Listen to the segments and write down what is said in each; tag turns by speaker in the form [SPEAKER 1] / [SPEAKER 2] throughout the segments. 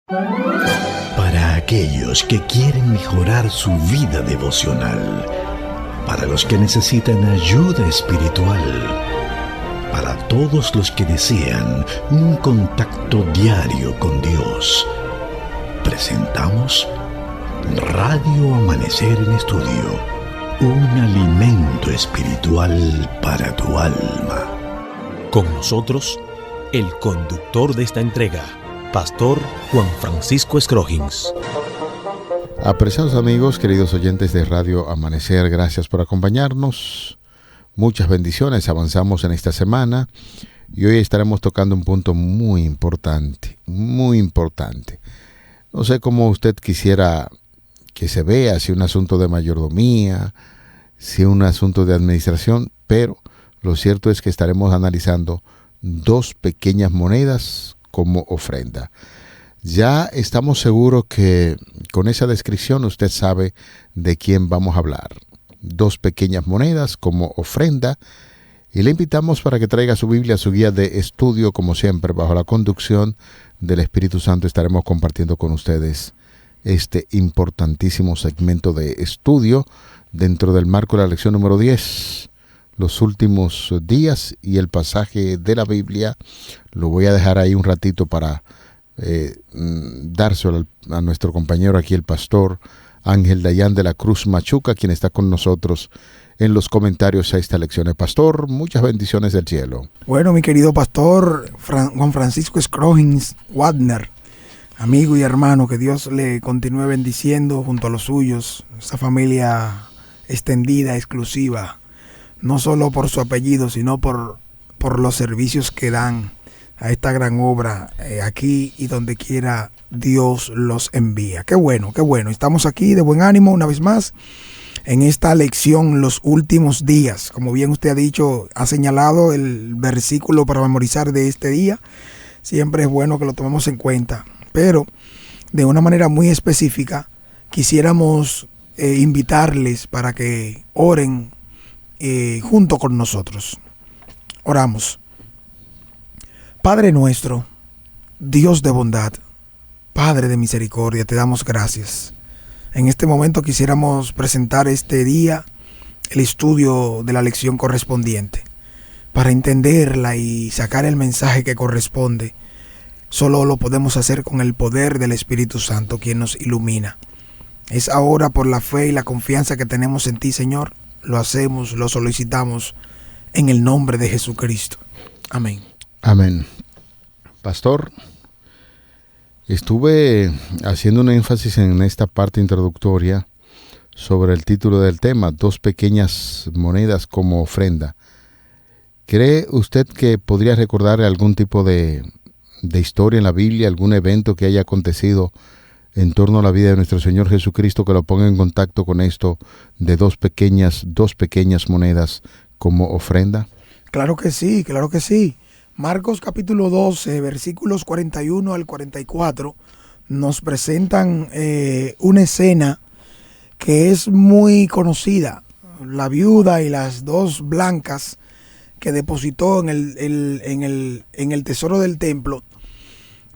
[SPEAKER 1] Para aquellos que quieren mejorar su vida devocional, para los que necesitan ayuda espiritual, para todos los que desean un contacto diario con Dios, presentamos Radio Amanecer en Estudio, un alimento espiritual para tu alma.
[SPEAKER 2] Con nosotros, el conductor de esta entrega, Pastor Juan Francisco Scroggins.
[SPEAKER 3] Apreciados amigos, queridos oyentes de Radio Amanecer, gracias por acompañarnos. Muchas bendiciones, avanzamos en esta semana y hoy estaremos tocando un punto muy importante, muy importante. No sé cómo usted quisiera que se vea, si un asunto de mayordomía, si un asunto de administración, pero lo cierto es que estaremos analizando dos pequeñas monedas como ofrenda. Ya estamos seguros que con esa descripción usted sabe de quién vamos a hablar. Dos pequeñas monedas como ofrenda, y le invitamos para que traiga su Biblia, su guía de estudio, como siempre, bajo la conducción del Espíritu Santo. Estaremos compartiendo con ustedes este importantísimo segmento de estudio dentro del marco de la lección número 10, los últimos días y el pasaje de la Biblia. Lo voy a dejar ahí un ratito para dárselo a nuestro compañero aquí, el pastor Ángel Dayan de la Cruz Machuca, quien está con nosotros en los comentarios a esta lección. Pastor, muchas bendiciones del cielo.
[SPEAKER 4] Bueno, mi querido pastor Juan Francisco Scroggins Wadner, amigo y hermano, que Dios le continúe bendiciendo junto a los suyos, esa familia extendida, exclusiva, no solo por su apellido, sino por los servicios que dan a esta gran obra aquí y donde quiera Dios los envía. Qué bueno, qué bueno. Estamos aquí de buen ánimo una vez más en esta lección, los últimos días. Como bien usted ha dicho, ha señalado el versículo para memorizar de este día. Siempre es bueno que lo tomemos en cuenta, pero de una manera muy específica quisiéramos invitarles para que oren junto con nosotros. Oramos. Padre nuestro, Dios de bondad, Padre de misericordia, te damos gracias. En este momento quisiéramos presentar este día el estudio de la lección correspondiente. Para entenderla y sacar el mensaje que corresponde, solo lo podemos hacer con el poder del Espíritu Santo, quien nos ilumina. Es ahora, por la fe y la confianza que tenemos en ti, Señor, lo hacemos, lo solicitamos en el nombre de Jesucristo. Amén.
[SPEAKER 3] Amén. Pastor, estuve haciendo un énfasis en esta parte introductoria sobre el título del tema, dos pequeñas monedas como ofrenda. ¿Cree usted que podría recordar algún tipo de historia en la Biblia, algún evento que haya acontecido en torno a la vida de nuestro Señor Jesucristo que lo ponga en contacto con esto de dos pequeñas monedas como ofrenda?
[SPEAKER 4] Claro que sí, claro que sí. Marcos capítulo 12, versículos 41 al 44, nos presentan una escena que es muy conocida. La viuda y las dos blancas que depositó en el tesoro del templo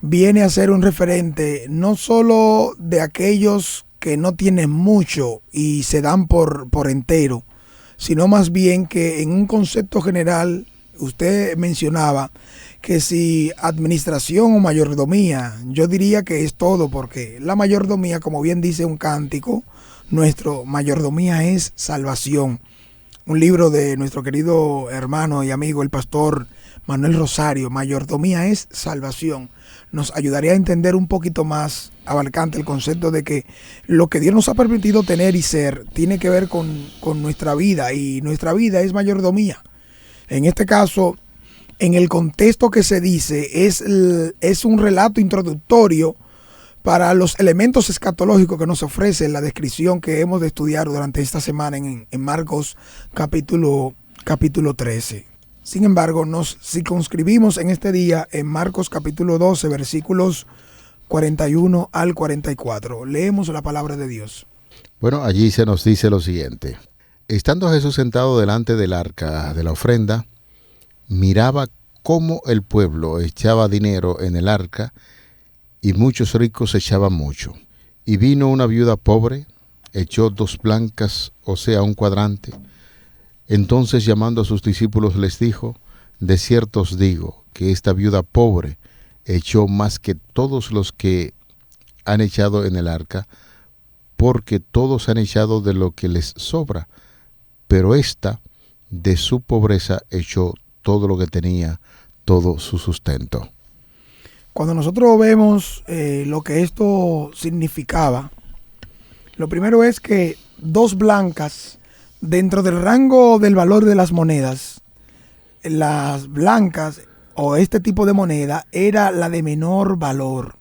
[SPEAKER 4] viene a ser un referente no solo de aquellos que no tienen mucho y se dan por entero, sino más bien que en un concepto general, usted mencionaba que si administración o mayordomía, yo diría que es todo, porque la mayordomía, como bien dice un cántico, nuestro mayordomía es salvación. Un libro de nuestro querido hermano y amigo, el pastor Manuel Rosario, Mayordomía es salvación. Nos ayudaría a entender un poquito más abarcante el concepto de que lo que Dios nos ha permitido tener y ser tiene que ver con nuestra vida, y nuestra vida es mayordomía. En este caso, en el contexto que se dice, es un relato introductorio para los elementos escatológicos que nos ofrece la descripción que hemos de estudiar durante esta semana en Marcos capítulo 13. Sin embargo, nos circunscribimos en este día en Marcos capítulo 12, versículos 41 al 44. Leemos la palabra de Dios.
[SPEAKER 3] Bueno, allí se nos dice lo siguiente. Estando Jesús sentado delante del arca de la ofrenda, miraba cómo el pueblo echaba dinero en el arca y muchos ricos echaban mucho. Y vino una viuda pobre, echó 2 blancas, o sea, un cuadrante. Entonces, llamando a sus discípulos, les dijo: de cierto os digo que esta viuda pobre echó más que todos los que han echado en el arca, porque todos han echado de lo que les sobra, pero ésta de su pobreza echó todo lo que tenía, todo su sustento.
[SPEAKER 4] Cuando nosotros vemos lo que esto significaba, lo primero es que 2 blancas, dentro del rango del valor de las monedas, las blancas o este tipo de moneda era la de menor valor.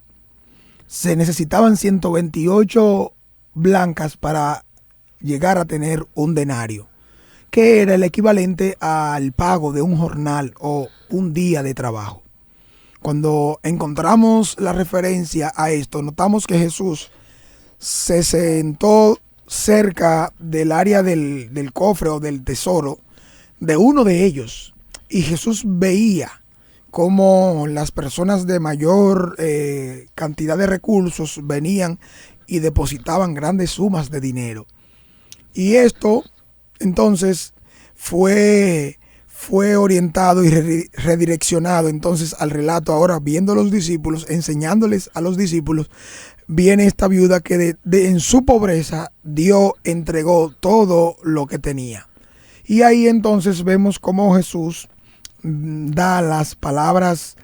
[SPEAKER 4] Se necesitaban 128 blancas para llegar a tener un denario, que era el equivalente al pago de un jornal o un día de trabajo. Cuando encontramos la referencia a esto, notamos que Jesús se sentó cerca del área del cofre o del tesoro de uno de ellos, y Jesús veía cómo las personas de mayor cantidad de recursos venían y depositaban grandes sumas de dinero. Y esto entonces fue orientado y redireccionado entonces al relato. Ahora, viendo a los discípulos, enseñándoles a los discípulos, viene esta viuda que en su pobreza entregó todo lo que tenía. Y ahí entonces vemos cómo Jesús da las palabras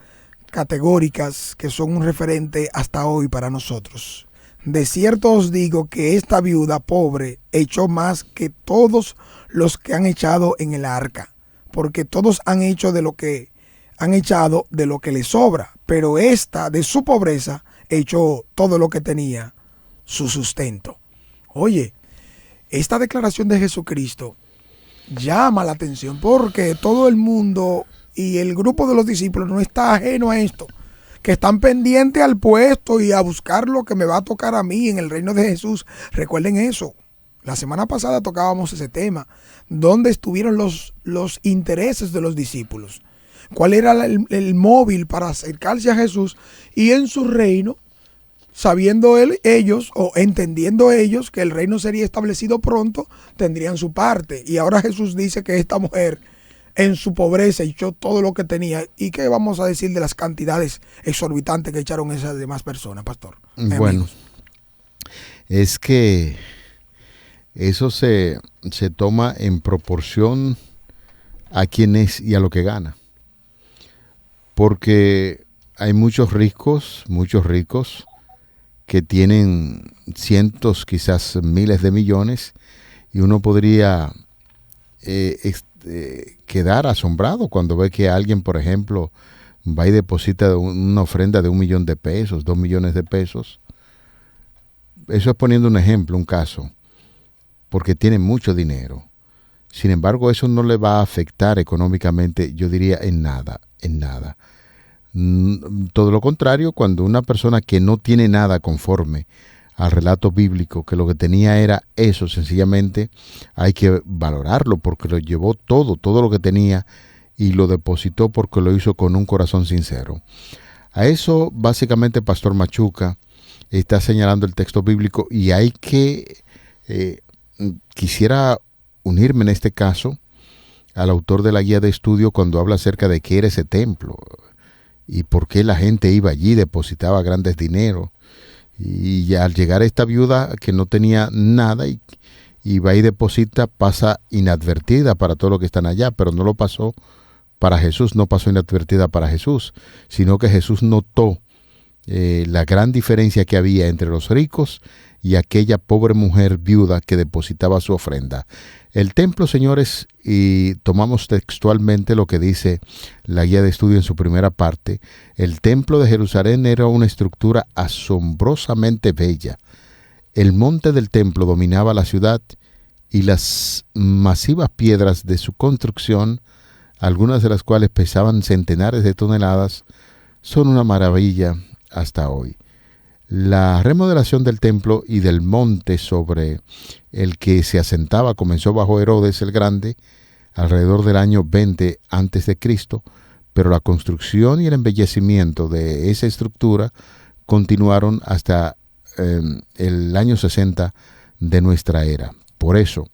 [SPEAKER 4] categóricas que son un referente hasta hoy para nosotros. De cierto os digo que esta viuda pobre echó más que todos los que han echado en el arca, porque todos han echado de lo que les sobra, pero esta de su pobreza echó todo lo que tenía, su sustento. Oye, esta declaración de Jesucristo llama la atención, porque todo el mundo y el grupo de los discípulos no está ajeno a esto, que están pendientes al puesto y a buscar lo que me va a tocar a mí en el reino de Jesús. Recuerden eso. La semana pasada tocábamos ese tema. ¿Dónde estuvieron los intereses de los discípulos? ¿Cuál era el móvil para acercarse a Jesús? Y en su reino, sabiendo ellos o entendiendo ellos que el reino sería establecido pronto, tendrían su parte. Y ahora Jesús dice que esta mujer en su pobreza echó todo lo que tenía. ¿Y qué vamos a decir de las cantidades exorbitantes que echaron esas demás personas, pastor?
[SPEAKER 3] Bueno, es que eso se toma en proporción a quién es y a lo que gana. Porque hay muchos ricos que tienen cientos, quizás miles de millones, y uno podría quedar asombrado cuando ve que alguien, por ejemplo, va y deposita una ofrenda de 1 millón de pesos, 2 millones de pesos. Eso es poniendo un ejemplo, un caso, porque tiene mucho dinero. Sin embargo, eso no le va a afectar económicamente, yo diría, en nada. Todo lo contrario, cuando una persona que no tiene nada conforme al relato bíblico, que lo que tenía era eso, sencillamente hay que valorarlo porque lo llevó todo lo que tenía y lo depositó porque lo hizo con un corazón sincero. A eso básicamente Pastor Machuca está señalando el texto bíblico, y hay que, quisiera unirme en este caso al autor de la guía de estudio cuando habla acerca de qué era ese templo y por qué la gente iba allí, depositaba grandes dineros. Y al llegar esta viuda que no tenía nada y va y deposita, pasa inadvertida para todos los que están allá, pero no lo pasó para Jesús, no pasó inadvertida para Jesús, sino que Jesús notó la gran diferencia que había entre los ricos y aquella pobre mujer viuda que depositaba su ofrenda. El templo, señores, y tomamos textualmente lo que dice la guía de estudio en su primera parte, el templo de Jerusalén era una estructura asombrosamente bella. El monte del templo dominaba la ciudad y las masivas piedras de su construcción, algunas de las cuales pesaban centenares de toneladas, son una maravilla hasta hoy. La remodelación del templo y del monte sobre el que se asentaba comenzó bajo Herodes el Grande, alrededor del año 20 a.C., pero la construcción y el embellecimiento de esa estructura continuaron hasta el año 60 de nuestra era. Por eso,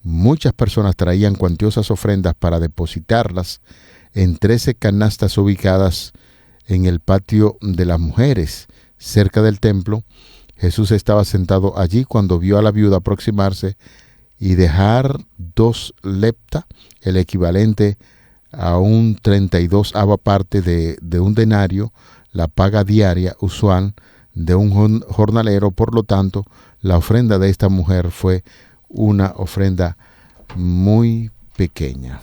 [SPEAKER 3] muchas personas traían cuantiosas ofrendas para depositarlas en 13 canastas ubicadas en el patio de las mujeres, cerca del templo. Jesús estaba sentado allí cuando vio a la viuda aproximarse y dejar 2 lepta, el equivalente a un 32ava parte de un denario, la paga diaria usual de un jornalero. Por lo tanto, la ofrenda de esta mujer fue una ofrenda muy pequeña.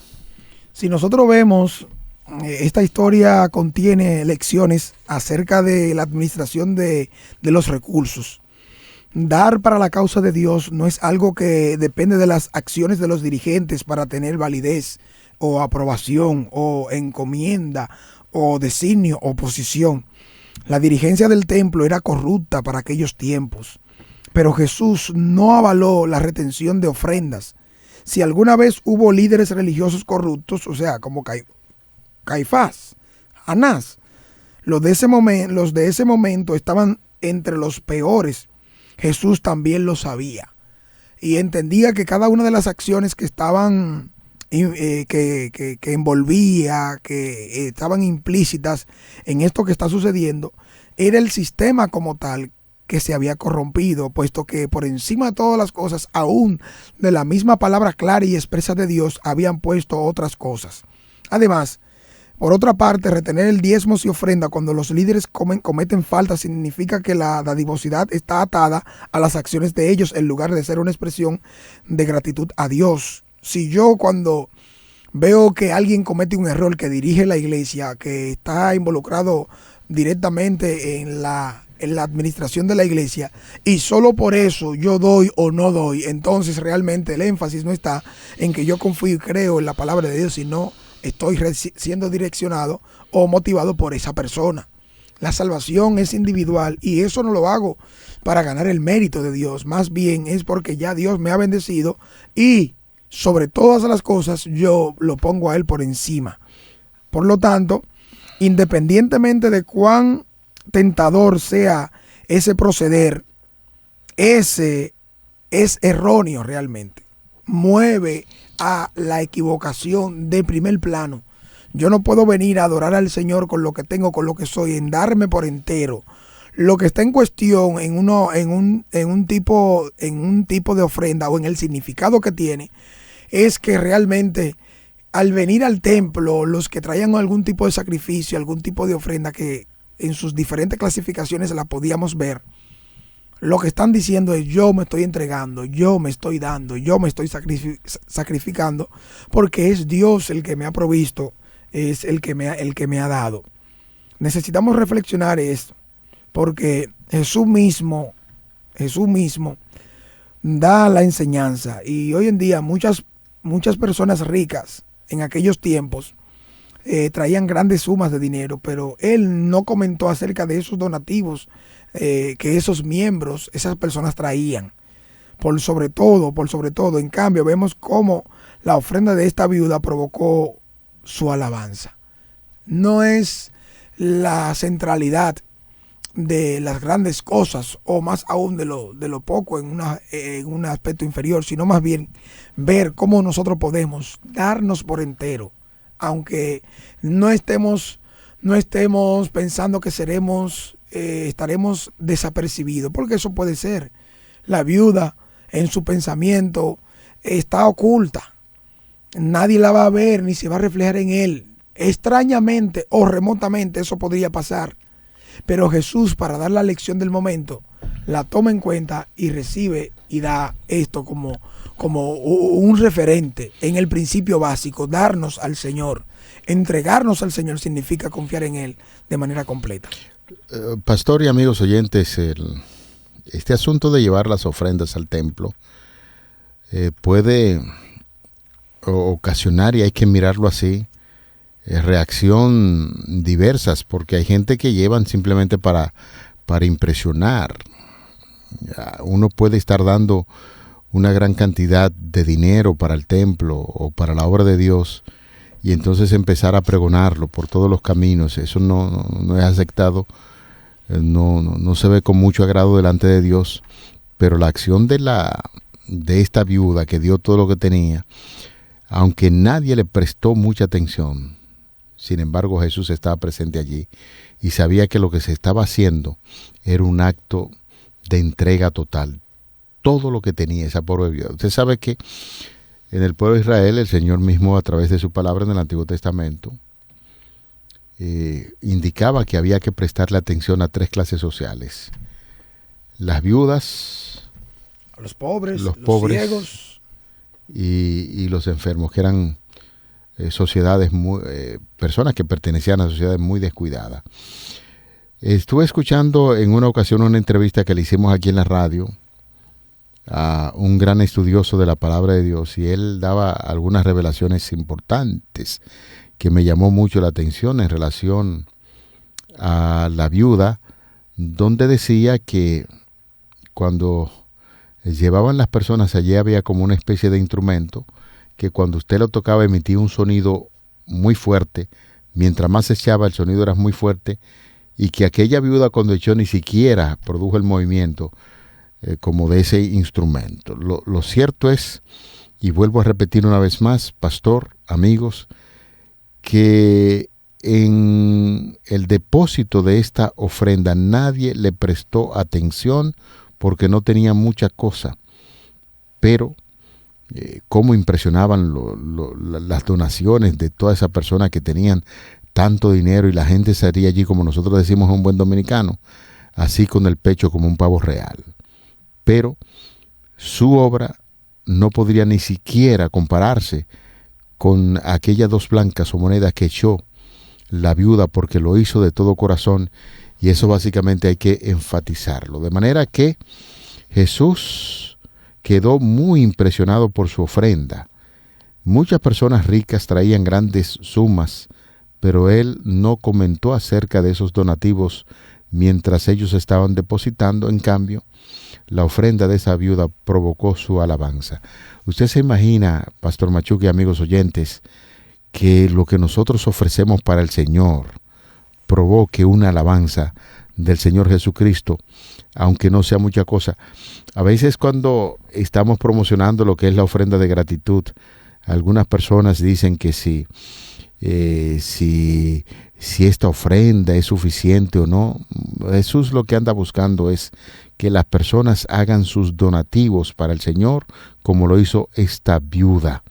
[SPEAKER 4] Si nosotros vemos, esta historia contiene lecciones acerca de la administración de los recursos. Dar para la causa de Dios no es algo que depende de las acciones de los dirigentes para tener validez o aprobación o encomienda o designio o posición. La dirigencia del templo era corrupta para aquellos tiempos, pero Jesús no avaló la retención de ofrendas. Si alguna vez hubo líderes religiosos corruptos, o sea, como Caifás, Anás, los de ese momento estaban entre los peores. Jesús también lo sabía y entendía que cada una de las acciones que estaban que envolvía, que estaban implícitas en esto que está sucediendo, era el sistema como tal que se había corrompido, puesto que por encima de todas las cosas, aún de la misma palabra clara y expresa de Dios, habían puesto otras cosas. Además, por otra parte, retener el diezmos y ofrenda cuando los líderes cometen falta significa que la dadivosidad está atada a las acciones de ellos en lugar de ser una expresión de gratitud a Dios. Si yo, cuando veo que alguien comete un error, que dirige la iglesia, que está involucrado directamente en la administración de la iglesia, y solo por eso yo doy o no doy, entonces realmente el énfasis no está en que yo confío y creo en la palabra de Dios, sino estoy siendo direccionado o motivado por esa persona. La salvación es individual y eso no lo hago para ganar el mérito de Dios, más bien es porque ya Dios me ha bendecido y sobre todas las cosas yo lo pongo a Él por encima. Por lo tanto, independientemente de cuán tentador sea ese proceder, ese es erróneo realmente. Mueve a la equivocación de primer plano. Yo no puedo venir a adorar al Señor con lo que tengo, con lo que soy, en darme por entero. Lo que está en cuestión en un tipo de ofrenda o en el significado que tiene es que realmente al venir al templo, los que traían algún tipo de sacrificio, algún tipo de ofrenda que en sus diferentes clasificaciones la podíamos ver, lo que están diciendo es: yo me estoy entregando, yo me estoy dando, yo me estoy sacrificando, porque es Dios el que me ha provisto, es el que me ha dado. Necesitamos reflexionar esto, porque Jesús mismo da la enseñanza. Y hoy en día muchas personas ricas en aquellos tiempos traían grandes sumas de dinero, pero Él no comentó acerca de esos donativos que esos miembros, esas personas traían. Por sobre todo, en cambio, vemos cómo la ofrenda de esta viuda provocó su alabanza. No es la centralidad de las grandes cosas, o más aún de lo poco en un aspecto inferior, sino más bien ver cómo nosotros podemos darnos por entero, aunque no estemos pensando que estaremos desapercibidos, porque eso puede ser. La viuda en su pensamiento está oculta, nadie la va a ver ni se va a reflejar en él. Extrañamente o remotamente eso podría pasar, pero Jesús, para dar la lección del momento, la toma en cuenta y recibe y da esto como un referente en el principio básico: darnos al Señor. Entregarnos al Señor significa confiar en Él de manera completa.
[SPEAKER 3] Pastor y amigos oyentes, este asunto de llevar las ofrendas al templo puede ocasionar, y hay que mirarlo así, reacción diversas, porque hay gente que llevan simplemente para impresionar. Uno puede estar dando una gran cantidad de dinero para el templo o para la obra de Dios, y entonces empezar a pregonarlo por todos los caminos. Eso no es aceptado no se ve con mucho agrado delante de Dios, pero la acción de esta viuda que dio todo lo que tenía, aunque nadie le prestó mucha atención, sin embargo Jesús estaba presente allí y sabía que lo que se estaba haciendo era un acto de entrega total. Todo lo que tenía esa pobre viuda. Usted sabe que en el pueblo de Israel, el Señor mismo, a través de su palabra en el Antiguo Testamento, indicaba que había que prestarle atención a 3 clases sociales: las viudas,
[SPEAKER 4] a los pobres,
[SPEAKER 3] los
[SPEAKER 4] ciegos
[SPEAKER 3] y los enfermos, que eran sociedades personas que pertenecían a sociedades muy descuidadas. Estuve escuchando en una ocasión una entrevista que le hicimos aquí en la radio a un gran estudioso de la palabra de Dios, y él daba algunas revelaciones importantes que me llamó mucho la atención en relación a la viuda, donde decía que cuando llevaban las personas allí había como una especie de instrumento que cuando usted lo tocaba emitía un sonido muy fuerte. Mientras más se echaba, el sonido era muy fuerte, y que aquella viuda cuando echó ni siquiera produjo el movimiento como de ese instrumento. Lo cierto es, y vuelvo a repetir una vez más, pastor, amigos, que en el depósito de esta ofrenda nadie le prestó atención porque no tenía mucha cosa, pero cómo impresionaban las donaciones de todas esas personas que tenían tanto dinero, y la gente salía allí, como nosotros decimos a un buen dominicano, así con el pecho como un pavo real. Pero su obra no podría ni siquiera compararse con aquellas 2 blancas o monedas que echó la viuda, porque lo hizo de todo corazón, y eso básicamente hay que enfatizarlo. De manera que Jesús quedó muy impresionado por su ofrenda. Muchas personas ricas traían grandes sumas, pero él no comentó acerca de esos donativos mientras ellos estaban depositando. En cambio, la ofrenda de esa viuda provocó su alabanza. Usted se imagina, Pastor Machuque y amigos oyentes, que lo que nosotros ofrecemos para el Señor provoque una alabanza del Señor Jesucristo, aunque no sea mucha cosa. A veces cuando estamos promocionando lo que es la ofrenda de gratitud, algunas personas dicen que si esta ofrenda es suficiente o no. Jesús lo que anda buscando es que las personas hagan sus donativos para el Señor, como lo hizo esta viuda.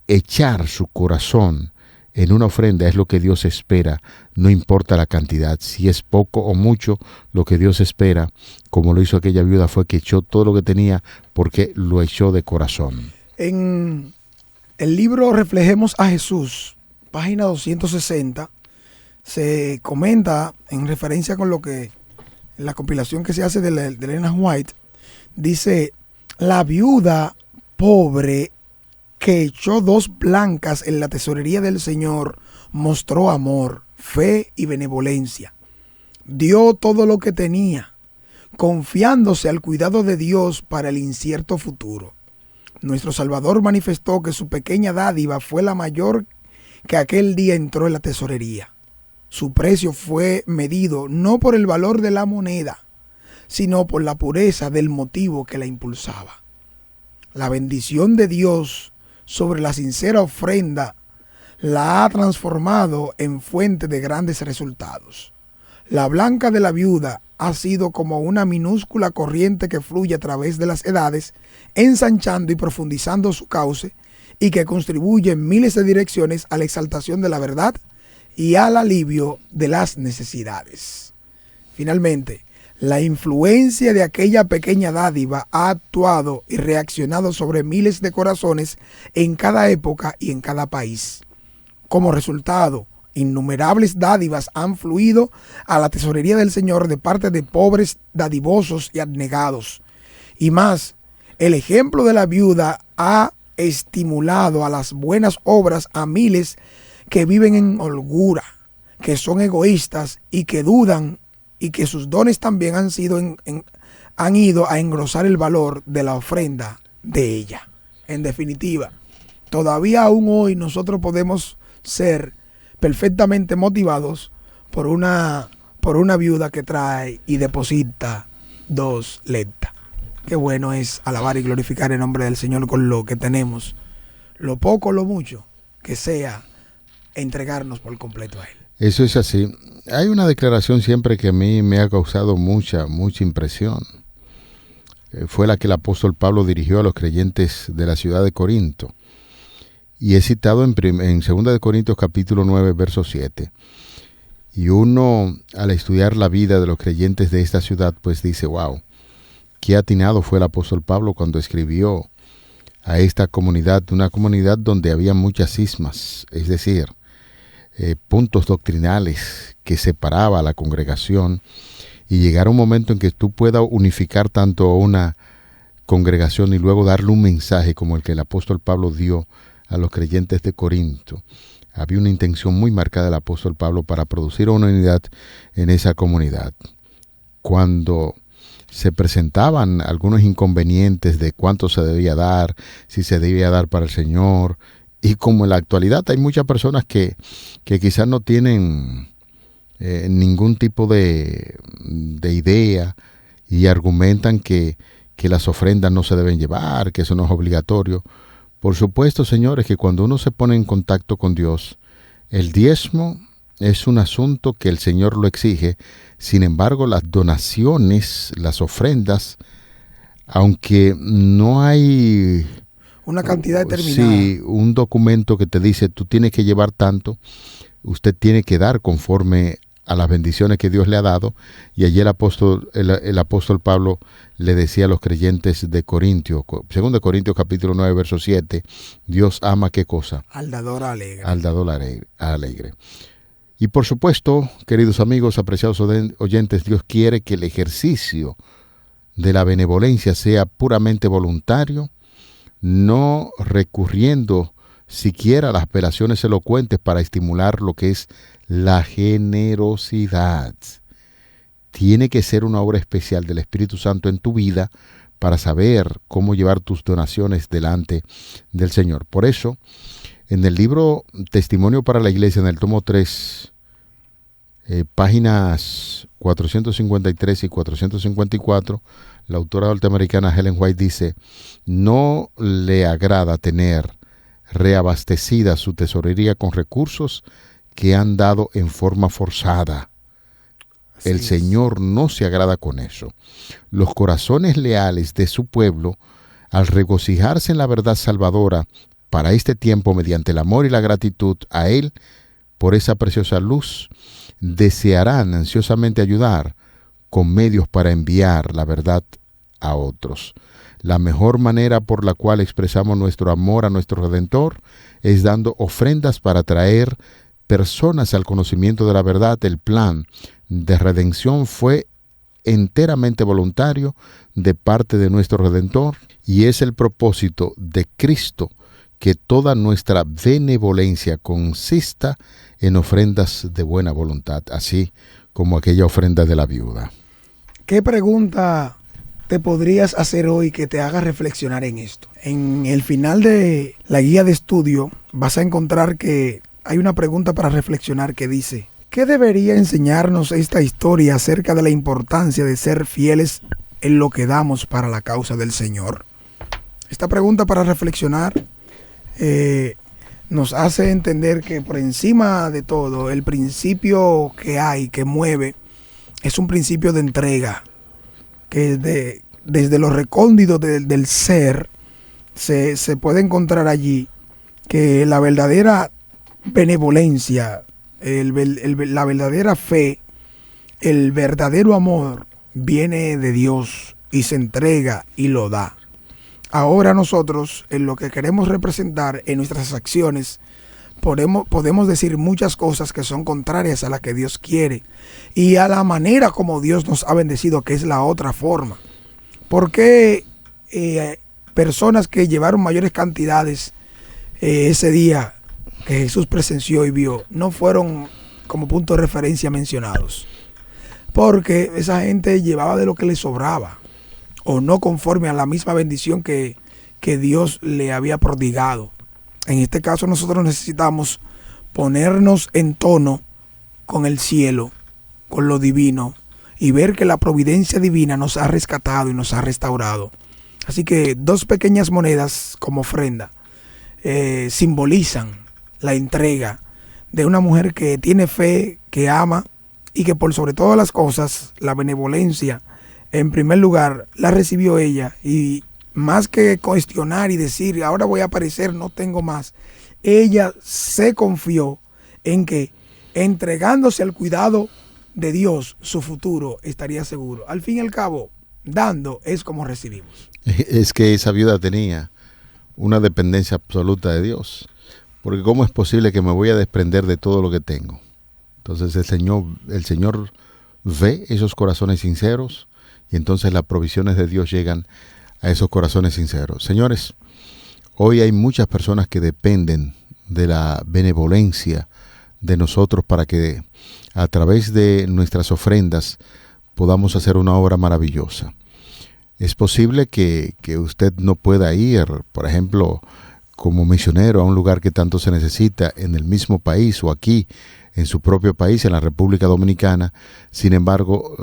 [SPEAKER 3] Echar su corazón en una ofrenda es lo que Dios espera, no importa la cantidad. Si es poco o mucho, lo que Dios espera, como lo hizo aquella viuda, fue que echó todo lo que tenía, porque lo echó de corazón.
[SPEAKER 4] En el libro Reflejemos a Jesús, página 260, se comenta, en referencia con lo que la compilación que se hace de Elena White, dice: la viuda pobre que echó 2 blancas en la tesorería del Señor mostró amor, fe y benevolencia. Dio todo lo que tenía, confiándose al cuidado de Dios para el incierto futuro. Nuestro Salvador manifestó que su pequeña dádiva fue la mayor que aquel día entró en la tesorería. Su precio fue medido no por el valor de la moneda, sino por la pureza del motivo que la impulsaba. La bendición de Dios sobre la sincera ofrenda la ha transformado en fuente de grandes resultados. La blanca de la viuda ha sido como una minúscula corriente que fluye a través de las edades, ensanchando y profundizando su cauce, y que contribuye en miles de direcciones a la exaltación de la verdad y al alivio de las necesidades. Finalmente, la influencia de aquella pequeña dádiva ha actuado y reaccionado sobre miles de corazones en cada época y en cada país. Como resultado, innumerables dádivas han fluido a la tesorería del Señor de parte de pobres, dadivosos y abnegados. Y más, el ejemplo de la viuda ha estimulado a las buenas obras a miles que viven en holgura, que son egoístas y que dudan, y que sus dones también han ido a engrosar el valor de la ofrenda de ella. En definitiva, todavía aún hoy nosotros podemos ser perfectamente motivados por por una viuda que trae y deposita 2 leptas. Qué bueno es alabar y glorificar el nombre del Señor con lo que tenemos, lo poco o lo mucho, que sea entregarnos por completo a Él.
[SPEAKER 3] Eso es así. Hay una declaración siempre que a mí me ha causado mucha impresión. Fue la que el apóstol Pablo dirigió a los creyentes de la ciudad de Corinto. Y es citado en 2 de Corintios capítulo 9, verso 7. Y uno, al estudiar la vida de los creyentes de esta ciudad, pues dice, wow, qué atinado fue el apóstol Pablo cuando escribió a esta comunidad, una comunidad donde había muchas cismas, es decir, puntos doctrinales que separaba a la congregación, y llegar a un momento en que tú puedas unificar tanto a una congregación y luego darle un mensaje como el que el apóstol Pablo dio a los creyentes de Corinto. Había una intención muy marcada del apóstol Pablo para producir una unidad en esa comunidad. Cuando se presentaban algunos inconvenientes de cuánto se debía dar, si se debía dar para el Señor, y como en la actualidad hay muchas personas que quizás no tienen ningún tipo de idea y argumentan que las ofrendas no se deben llevar, que eso no es obligatorio. Por supuesto, señores, que cuando uno se pone en contacto con Dios, el diezmo es un asunto que el Señor lo exige. Sin embargo, las donaciones, las ofrendas, aunque no hay
[SPEAKER 4] una cantidad determinada,
[SPEAKER 3] sí, un documento que te dice tú tienes que llevar tanto, usted tiene que dar conforme a las bendiciones que Dios le ha dado. Y allí el apóstol Pablo le decía a los creyentes de Corintios, 2 Corintios capítulo 9, verso 7, Dios ama ¿qué cosa?
[SPEAKER 4] Al dador alegre.
[SPEAKER 3] Al dador alegre. Y por supuesto, queridos amigos, apreciados oyentes, Dios quiere que el ejercicio de la benevolencia sea puramente voluntario, no recurriendo siquiera a las apelaciones elocuentes para estimular lo que es la generosidad. Tiene que ser una obra especial del Espíritu Santo en tu vida para saber cómo llevar tus donaciones delante del Señor. Por eso, en el libro Testimonio para la Iglesia, en el tomo 3, páginas 453 y 454, la autora norteamericana Ellen White dice, no le agrada tener reabastecida su tesorería con recursos que han dado en forma forzada. El Señor no se agrada con eso. Los corazones leales de su pueblo, al regocijarse en la verdad salvadora para este tiempo mediante el amor y la gratitud a Él por esa preciosa luz, desearán ansiosamente ayudar con medios para enviar la verdad a otros. La mejor manera por la cual expresamos nuestro amor a nuestro Redentor es dando ofrendas para traer personas al conocimiento de la verdad. El plan de redención fue enteramente voluntario de parte de nuestro Redentor, y es el propósito de Cristo que toda nuestra benevolencia consista en ofrendas de buena voluntad, así como aquella ofrenda de la viuda.
[SPEAKER 4] ¿Qué pregunta te podrías hacer hoy que te haga reflexionar en esto? En el final de la guía de estudio vas a encontrar que hay una pregunta para reflexionar que dice, ¿qué debería enseñarnos esta historia acerca de la importancia de ser fieles en lo que damos para la causa del Señor? Esta pregunta para reflexionar nos hace entender que por encima de todo, el principio que hay, que mueve, es un principio de entrega, que desde lo recóndito del ser se puede encontrar allí que la verdadera benevolencia, la verdadera fe, el verdadero amor viene de Dios y se entrega y lo da. Ahora nosotros, en lo que queremos representar en nuestras acciones, podemos decir muchas cosas que son contrarias a la que Dios quiere y a la manera como Dios nos ha bendecido, que es la otra forma. ¿Por qué personas que llevaron mayores cantidades ese día que Jesús presenció y vio no fueron como punto de referencia mencionados? Porque esa gente llevaba de lo que le sobraba, o no conforme a la misma bendición que Dios le había prodigado. En este caso nosotros necesitamos ponernos en tono con el cielo, con lo divino y ver que la providencia divina nos ha rescatado y nos ha restaurado. Así que 2 pequeñas monedas como ofrenda simbolizan la entrega de una mujer que tiene fe, que ama y que por sobre todas las cosas, la benevolencia, en primer lugar, la recibió ella. Y más que cuestionar y decir, ahora voy a aparecer, no tengo más, ella se confió en que entregándose al cuidado de Dios, su futuro estaría seguro. Al fin y al cabo, dando es como recibimos.
[SPEAKER 3] Es que esa viuda tenía una dependencia absoluta de Dios. Porque ¿cómo es posible que me voy a desprender de todo lo que tengo? Entonces el Señor ve esos corazones sinceros y entonces las provisiones de Dios llegan a esos corazones sinceros. Señores, hoy hay muchas personas que dependen de la benevolencia de nosotros para que a través de nuestras ofrendas podamos hacer una obra maravillosa. Es posible que usted no pueda ir, por ejemplo, como misionero a un lugar que tanto se necesita en el mismo país o aquí en su propio país, en la República Dominicana. Sin embargo,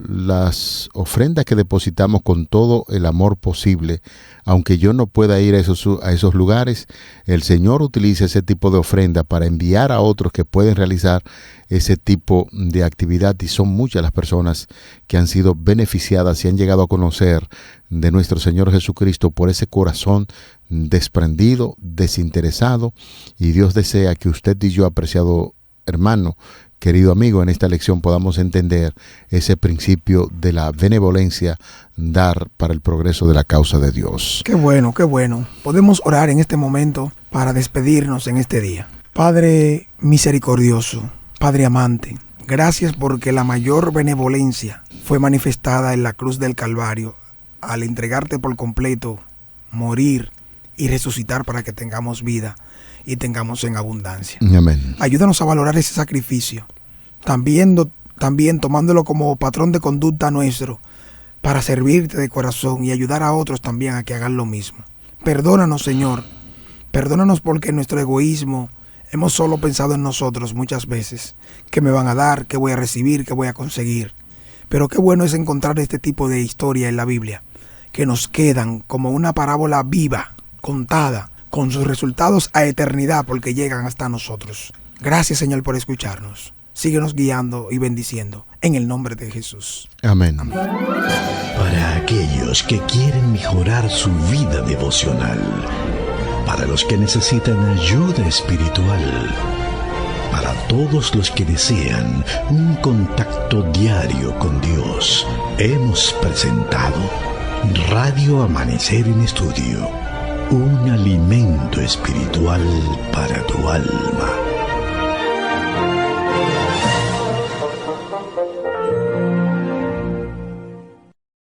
[SPEAKER 3] las ofrendas que depositamos con todo el amor posible, aunque yo no pueda ir a esos lugares, el Señor utiliza ese tipo de ofrenda para enviar a otros que pueden realizar ese tipo de actividad, y son muchas las personas que han sido beneficiadas y han llegado a conocer de nuestro Señor Jesucristo por ese corazón desprendido, desinteresado, y Dios desea que usted y yo, apreciado hermano, querido amigo, en esta lección podamos entender ese principio de la benevolencia, dar para el progreso de la causa de Dios.
[SPEAKER 4] Qué bueno, qué bueno. Podemos orar en este momento para despedirnos en este día. Padre misericordioso, Padre amante, gracias porque la mayor benevolencia fue manifestada en la cruz del Calvario al entregarte por completo, morir y resucitar para que tengamos vida y tengamos en abundancia.
[SPEAKER 3] Amén.
[SPEAKER 4] Ayúdanos a valorar ese sacrificio, también tomándolo como patrón de conducta nuestro, para servirte de corazón y ayudar a otros también a que hagan lo mismo. Perdónanos, Señor, perdónanos porque en nuestro egoísmo hemos solo pensado en nosotros muchas veces, qué me van a dar, qué voy a recibir, qué voy a conseguir. Pero qué bueno es encontrar este tipo de historia en la Biblia, que nos quedan como una parábola viva, contada, con sus resultados a eternidad, porque llegan hasta nosotros. Gracias, Señor, por escucharnos. Síguenos guiando y bendiciendo. En el nombre de Jesús.
[SPEAKER 3] Amén.
[SPEAKER 4] Amén.
[SPEAKER 1] Para aquellos que quieren mejorar su vida devocional, para los que necesitan ayuda espiritual, para todos los que desean un contacto diario con Dios, hemos presentado Radio Amanecer en Estudio. Un alimento espiritual para tu alma.